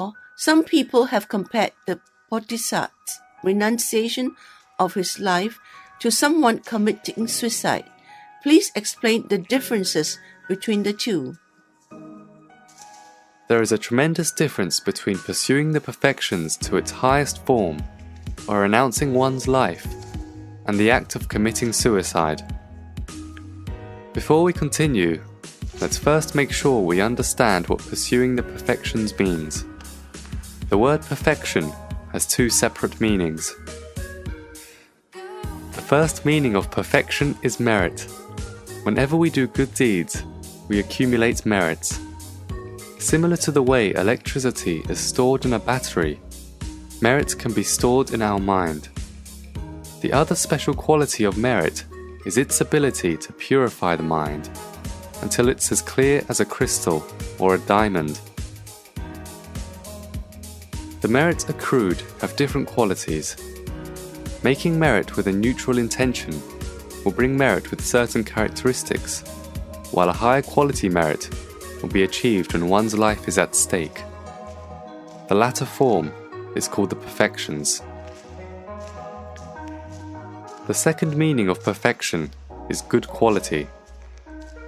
Therefore, some people have compared the Bodhisatta's renunciation of his life to someone committing suicide. Please explain the differences between the two. There is a tremendous difference between pursuing the perfections to its highest form, or renouncing one's life, and the act of committing suicide. Before we continue, let's first make sure we understand what pursuing the perfections means. The word perfection has two separate meanings. The first meaning of perfection is merit. Whenever we do good deeds, we accumulate merits. Similar to the way electricity is stored in a battery, merits can be stored in our mind. The other special quality of merit is its ability to purify the mind until it's as clear as a crystal or a diamond. The merits accrued have different qualities. Making merit with a neutral intention will bring merit with certain characteristics, while a higher quality merit will be achieved when one's life is at stake. The latter form is called the perfections. The second meaning of perfection is good quality.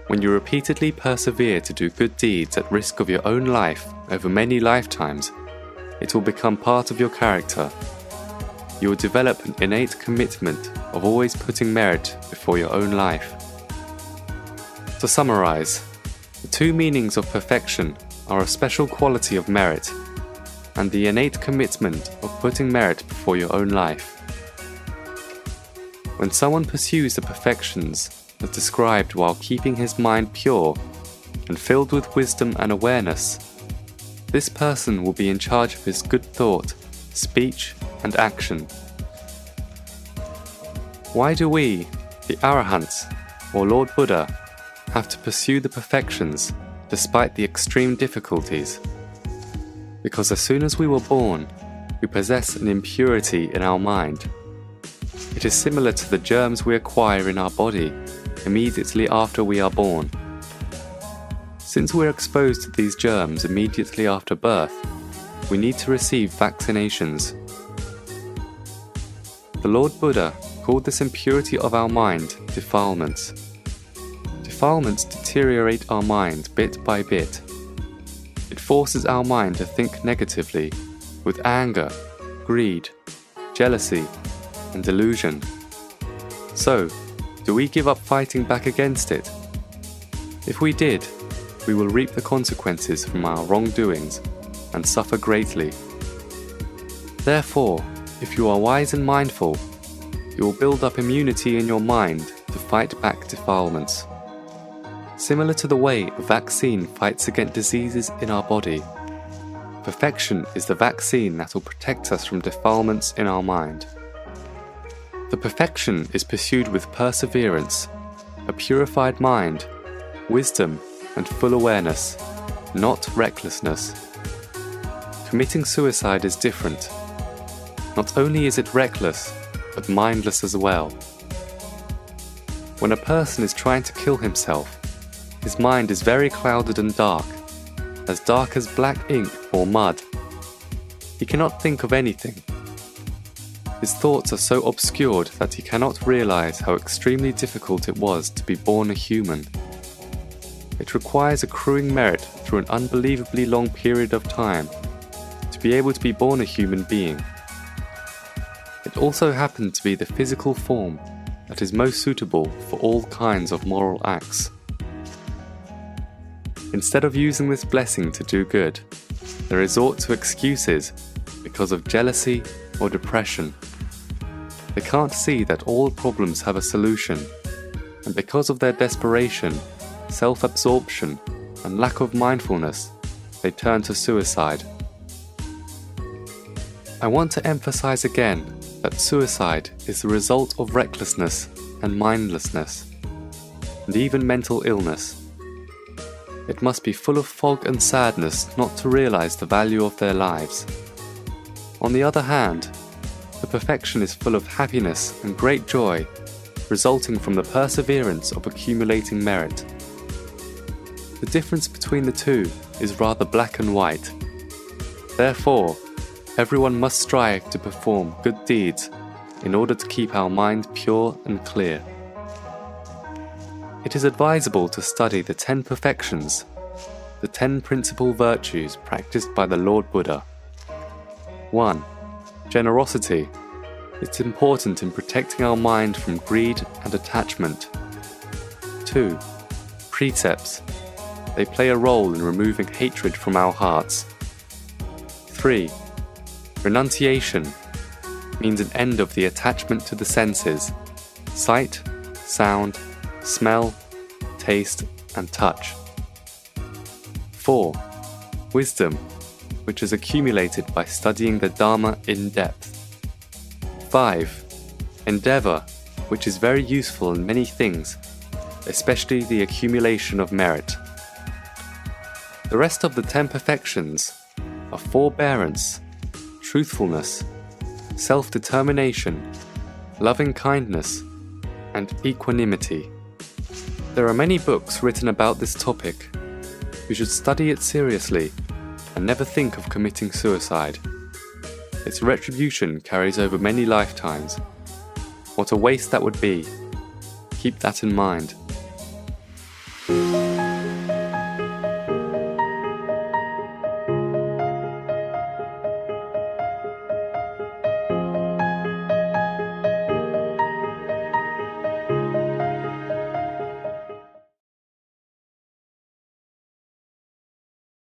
When you repeatedly persevere to do good deeds at risk of your own life over many lifetimes, it will become part of your character. You will develop an innate commitment of always putting merit before your own life. To summarize, the two meanings of perfection are a special quality of merit and the innate commitment of putting merit before your own life. When someone pursues the perfections as described while keeping his mind pure and filled with wisdom and awareness, this person will be in charge of his good thought, speech, and action. Why do we, the Arahants, or Lord Buddha, have to pursue the perfections despite the extreme difficulties? Because as soon as we were born, we possess an impurity in our mind. It is similar to the germs we acquire in our body immediately after we are born. Since we are exposed to these germs immediately after birth, we need to receive vaccinations. The Lord Buddha called this impurity of our mind defilements. Defilements deteriorate our mind bit by bit. It forces our mind to think negatively, with anger, greed, jealousy, and delusion. So, do we give up fighting back against it? If we did, we will reap the consequences from our wrongdoings and suffer greatly. Therefore, if you are wise and mindful, you will build up immunity in your mind to fight back defilements. Similar to the way a vaccine fights against diseases in our body, perfection is the vaccine that will protect us from defilements in our mind. The perfection is pursued with perseverance, a purified mind, wisdom, and full awareness, not recklessness. Committing suicide is different. Not only is it reckless, but mindless as well. When a person is trying to kill himself, his mind is very clouded and dark as black ink or mud. He cannot think of anything. His thoughts are so obscured that he cannot realize how extremely difficult it was to be born a human. It requires accruing merit through an unbelievably long period of time to be able to be born a human being. It also happened to be the physical form that is most suitable for all kinds of moral acts. Instead of using this blessing to do good, they resort to excuses because of jealousy or depression. They can't see that all problems have a solution, and because of their desperation, self-absorption, and lack of mindfulness, they turn to suicide. I want to emphasize again that suicide is the result of recklessness and mindlessness, and even mental illness. It must be full of fog and sadness not to realize the value of their lives. On the other hand, the perfection is full of happiness and great joy, resulting from the perseverance of accumulating merit. The difference between the two is rather black and white. Therefore, everyone must strive to perform good deeds in order to keep our mind pure and clear. It is advisable to study the 10 perfections, the 10 principal virtues practiced by the Lord Buddha. 1. Generosity. It's important in protecting our mind from greed and attachment. 2. Precepts. They play a role in removing hatred from our hearts. 3. Renunciation means an end of the attachment to the senses: sight, sound, smell, taste, and touch. 4. Wisdom, which is accumulated by studying the Dharma in depth. 5. Endeavor, which is very useful in many things, especially the accumulation of merit. The rest of the 10 perfections are forbearance, truthfulness, self-determination, loving-kindness, and equanimity. There are many books written about this topic. You should study it seriously and never think of committing suicide. Its retribution carries over many lifetimes. What a waste that would be. Keep that in mind.